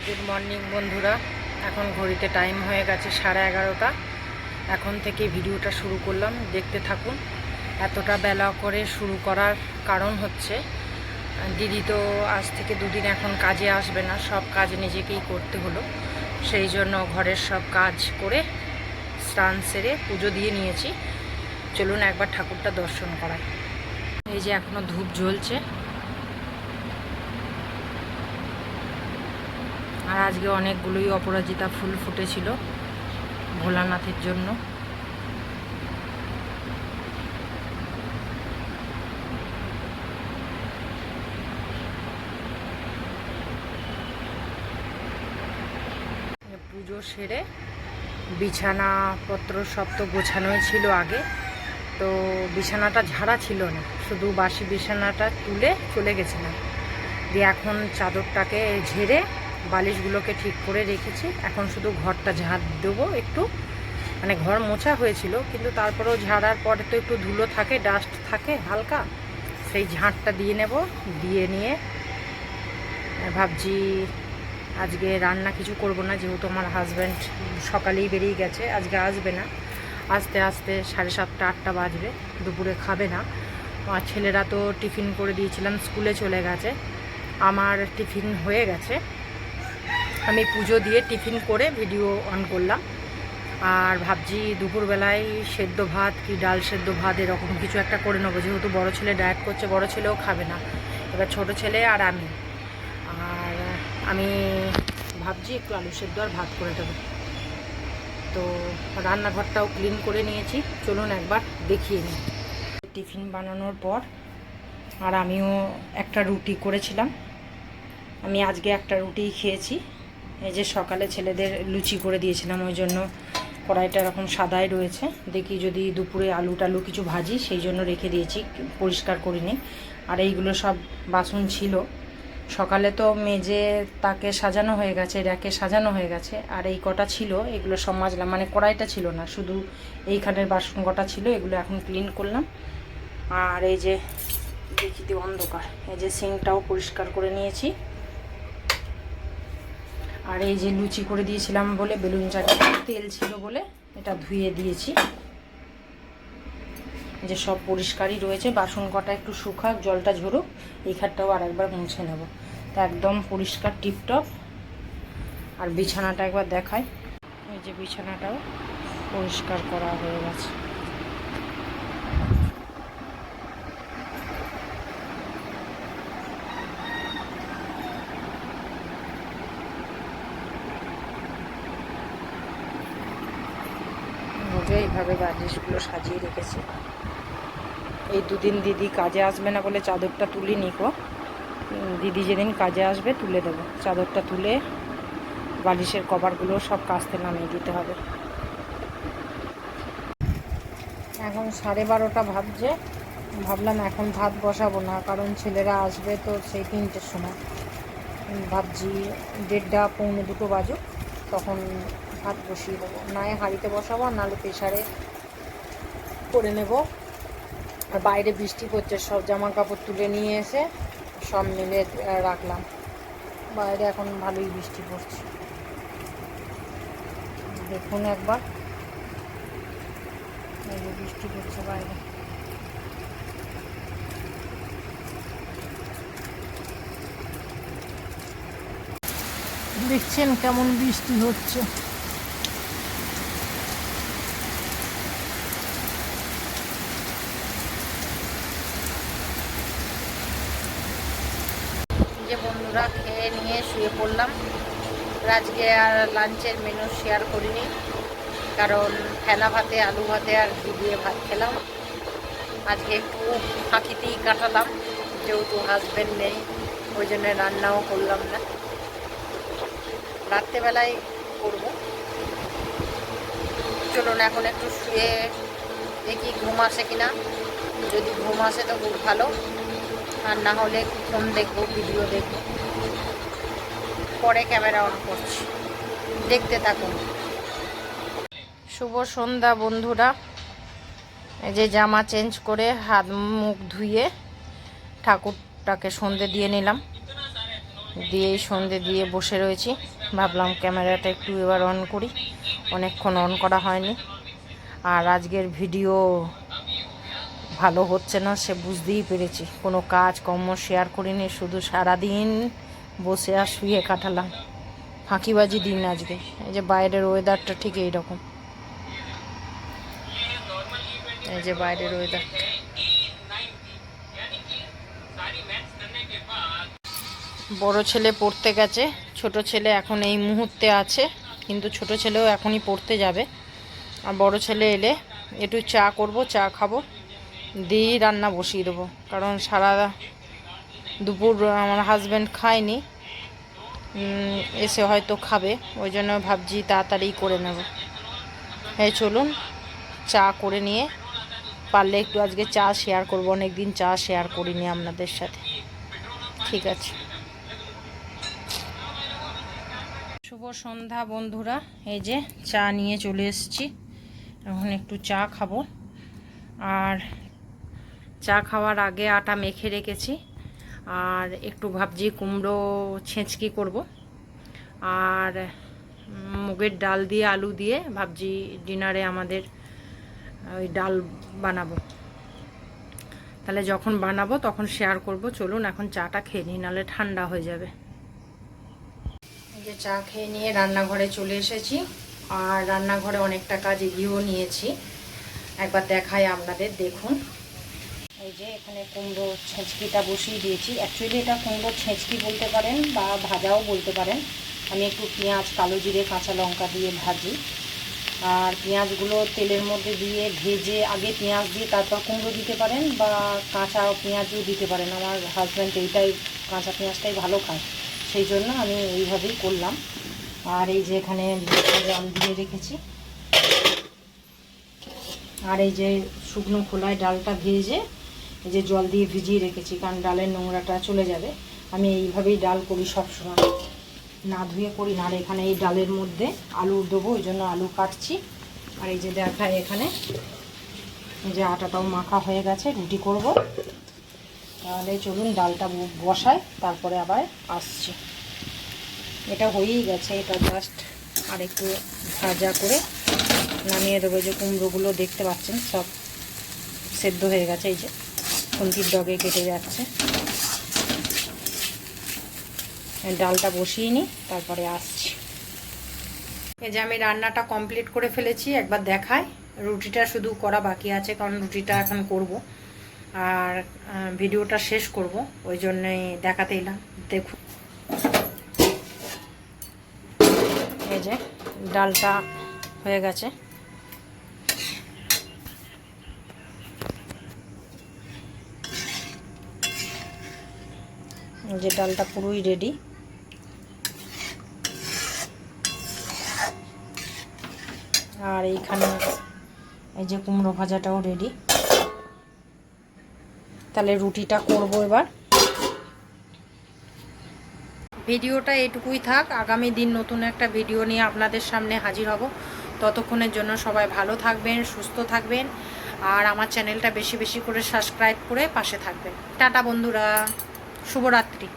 Good morning বন্ধুরা, এখন ঘড়িতে টাইম হয়ে গেছে 11:30। এখন থেকে ভিডিওটা শুরু করলাম, দেখতে থাকুন। এতটা বেলা করে শুরু করার কারণ হচ্ছে দিদি তো আজ থেকে দুদিন এখন কাজে আসবে না, সব কাজ নিজেকেই করতে হলো। সেই জন্য ঘরের সব কাজ করে স্নান সেরে পুজো দিয়ে নিয়েছি। চলুন একবার ঠাকুরটা দর্শন করাই। এই যে এখনও ধূপ জ্বলছে, আর আজকে অনেকগুলোই অপরাজিতা ফুল ফুটেছিল ভোলানাথের জন্য। পুজো সেরে বিছানাপত্র সব তো গোছানোই ছিল আগে, তো বিছানাটা ঝাড়া ছিল না, শুধু বাসি বিছানাটা তুলে চলে গেছিলাম। দিয়ে এখন চাদরটাকে ঝেড়ে বালিশগুলোকে ঠিক করে রেখেছি। এখন শুধু ঘরটা ঝাড় দেবো একটু, মানে ঘর মোছা হয়েছিল কিন্তু তারপরেও ঝাড়ার পরে তো একটু ধুলো থাকে, ডাস্ট থাকে হালকা, সেই ঝাঁটটা দিয়ে নেব। দিয়ে নিয়ে ভাবছি আজকে রান্না কিছু করব না, যেহেতু আমার হাজব্যান্ড সকালেই বেরিয়ে গেছে, আজকে আসবে না। আস্তে আস্তে 7:30-8টা বাজবে, দুপুরে খাবে না। আর ছেলেরা তো টিফিন করে দিয়েছিলাম, স্কুলে চলে গেছে। আমার টিফিন হয়ে গেছে, আমি পুজো দিয়ে টিফিন করে ভিডিও অন করলাম। আর ভাবছি দুপুরবেলায় সেদ্ধ ভাত কি ডাল সেদ্ধ ভাত এরকম কিছু একটা করে নেবো, যেহেতু বড়ো ছেলে ডায়েট করছে, বড়ো ছেলেও খাবে না, এবার ছোটো ছেলে আর আমি। আর আমি ভাবছি একটু আলু সেদ্ধ আর ভাত করে দেবো। তো রান্নাঘরটাও ক্লিন করে নিয়েছি, চলুন একবার দেখিয়ে নিই। টিফিন বানানোর পর আর আমিও একটা রুটি করেছিলাম, আমি আজকে একটা রুটিই খেয়েছি। এই যে সকালে ছেলেদের লুচি করে দিয়েছিলাম, ওই জন্য কড়াইটা এরকম সাদাই রয়েছে। দেখি যদি দুপুরে আলু টালু কিছু ভাজি, সেই জন্য রেখে দিয়েছি, পরিষ্কার করিনি। আর এইগুলো সব বাসন ছিল, সকালে তো মেজে তাকে সাজানো হয়ে গেছে, র্যাকে সাজানো হয়ে গেছে। আর এই কটা ছিল, এগুলো সব মাজলাম, মানে কড়াইটা ছিল না, শুধু এইখানের বাসন কটা ছিল, এগুলো এখন ক্লিন করলাম। আর এই যে দেখিতে অন্ধকার, এই যে সিঙ্কটাও পরিষ্কার করে নিয়েছি। আর এই যে লুচি করে দিয়েছিলাম বলে বেলুন চাটে তেল ছিল বলে এটা ধুয়ে দিয়েছি, যে সব পরিষ্কারই রয়েছে। বাসন কটা একটু শুকাক, জলটা ঝরুক, এই খাটটাও আর একবার মুছে নেব। তা একদম পরিষ্কার টিপটপ। আর বিছানাটা একবার দেখাই, এই যে বিছানাটাও পরিষ্কার করা হয়ে গেছে। এইভাবে বালিশগুলো সাজিয়ে রেখেছি। এই দুদিন দিদি কাজে আসবে না বলে চাদরটা তুলি নিকো, দিদি যেদিন কাজে আসবে তুলে দেবো। চাদরটা তুলে বালিশের কভারগুলো সব কাচতে নামিয়ে দিতে হবে। এখন 12:30 ভাবছে, ভাবলাম এখন ভাত বসাবো না, কারণ ছেলেরা আসবে তো সেই 3টের সময়। ভাবছি 1:30 পৌনে 2 বাজুক, তখন ভাত বসিয়ে দেবো, নয় হাঁড়িতে বসাবো, নাহলে প্রেশারে করে নেব। আর বাইরে বৃষ্টি পড়ছে, সব জামা কাপড় তুলে নিয়ে এসে সব মিলে রাখলাম। বাইরে এখন ভালোই বৃষ্টি পড়ছে, দেখুন একবার, এই যে বৃষ্টি পড়ছে বাইরে। দেখছেন কেমন বৃষ্টি হচ্ছে। যে বন্ধুরা খেয়ে নিয়ে শুয়ে পড়লাম। আজকে আর লাঞ্চের মেনু শেয়ার করিনি, কারণ ফেনা ভাতে আলু ভাতে আর ঘি দিয়ে ভাত খেলাম। আজকে একটু ফাঁকিতেই কাটালাম, যেহেতু হাজব্যান্ড নেই, ওই জন্য রান্নাও করলাম না, রাত্রেবেলায় করব। চলুন এখন একটু শুয়ে দেখি ঘুম আসে কিনা, যদি ঘুম আসে তো খুব ভালো, আর না হলে একটু ফোন দেখবো, ভিডিও দেখবো। পরে ক্যামেরা অন করছি, দেখতে থাকুন। শুভ সন্ধ্যা বন্ধুরা। এই যে জামা চেঞ্জ করে হাত মুখ ধুয়ে ঠাকুরটাকে সন্ধে দিয়ে নিলাম। দিয়েই সন্ধে দিয়ে বসে রয়েছি। ভাবলাম ক্যামেরাটা একটু এবার অন করি, অনেকক্ষণ অন করা হয়নি। আর আজকের ভিডিও ভালো হচ্ছে না সে বুঝতেই পেরেছি, কোনো কাজ কর্ম শেয়ার করিনি, শুধু সারাদিন বসে আর শুয়ে কাটালাম। ফাঁকিবাজি দিন আজকে। এই যে বাইরের ওয়েদারটা ঠিক এইরকম, এই যে বাইরের ওয়েদারটা। বড় ছেলে পড়তে গেছে, ছোট ছেলে এখন এই মুহূর্তে আছে, কিন্তু ছোট ছেলেও এখনই পড়তে যাবে। আর বড় ছেলে এলে একটু চা করব, চা খাবো, দিয়েই রান্না বসিয়ে দেবো। কারণ সারা দুপুর আমার হাজব্যান্ড খায়নি, এসে হয়তো খাবে, ওই জন্য ভাবছি তাড়াতাড়ি করে নেব। হ্যাঁ চলুন চা করে নিয়ে, পারলে একটু আজকে চা শেয়ার করবো, অনেক দিন চা শেয়ার করিনি আপনাদের সাথে। ঠিক আছে, শুভ সন্ধ্যা বন্ধুরা। এই যে চা নিয়ে চলে এসেছি, এখন একটু চা খাবো। আর চা খাওয়ার আগে আটা মেখে রেখেছি, আর একটু ভাবছি কুমড়ো ছেঁচকি করব, আর মুগের ডাল দিয়ে আলু দিয়ে ভাবছি ডিনারে আমাদের ওই ডাল বানাবো। তাহলে যখন বানাবো তখন শেয়ার করব। চলুন এখন চাটা খেয়ে নিই, নাহলে ঠান্ডা হয়ে যাবে। এই যে চা খেয়ে নিয়ে রান্নাঘরে চলে এসেছি, আর রান্নাঘরে অনেকটা কাজ এগিয়েও নিয়েছি, একবার দেখাই আপনাদের, দেখুন। এই যে এখানে কুমড়ো ছেঁচকিটা বসিয়ে দিয়েছি। অ্যাকচুয়ালি এটা কুমড়ো ছেঁচকি বলতে পারেন বা ভাজাও বলতে পারেন। আমি একটু পেঁয়াজ, কালো জিরে, কাঁচা লঙ্কা দিয়ে ভাজি, আর পেঁয়াজগুলো তেলের মধ্যে দিয়ে ভেজে আগে পেঁয়াজ দিয়ে তারপর কুমড়ো দিতে পারেন, বা কাঁচা পেঁয়াজও দিতে পারেন। আমার হাজব্যান্ড এইটাই, কাঁচা পেঁয়াজটাই ভালো খায়, সেই জন্য আমি এইভাবেই করলাম। আর এই যে এখানে জল দিয়ে রেখেছি, আর এই যে শুকনো খোলায় ডালটা ভেজে এই যে জল দিয়ে ভিজিয়ে রেখেছি, কারণ ডালের নোংরাটা চলে যাবে। আমি এইভাবেই ডাল করি সবসময়, না ধুয়ে করি না। আর এখানে এই ডালের মধ্যে আলু দেবো, ওই জন্য আলু কাটছি। আর এই যে দেখায় এখানে এই যে আটাটাও মাখা হয়ে গেছে, রুটি করব। তাহলে চলুন ডালটা বসাই, তারপরে আবার আসছি। এটা হয়েই গেছে, এটা জাস্ট আর একটু ভাজা করে নামিয়ে দেবো। যে কুমড়োগুলো দেখতে পাচ্ছেন সব সেদ্ধ হয়ে গেছে, এই যে খুন্তির ডগে কেটে যাচ্ছে। ডালটা বসিয়ে নিই, তারপরে আসছি। এই যে আমি রান্নাটা কমপ্লিট করে ফেলেছি, একবার দেখাই। রুটিটা শুধু করা বাকি আছে, কারণ রুটিটা এখন করব আর ভিডিওটা শেষ করব, ওই জন্যই দেখাতে এলাম। দেখুন এই যে ডালটা হয়ে গেছে, যে ডালটা পুরোই রেডি। আর এইখানে এই যে কুমড়ো ভাজাটাও রেডি। তাহলে রুটিটা করব এবার। ভিডিওটা এটুকুই থাক, আগামী দিন নতুন একটা ভিডিও নিয়ে আপনাদের সামনে হাজির হব। ততক্ষণের জন্য সবাই ভালো থাকবেন, সুস্থ থাকবেন, আর আমার চ্যানেলটা বেশি বেশি করে সাবস্ক্রাইব করে পাশে থাকবেন। টাটা বন্ধুরা, শুভরাত্রি।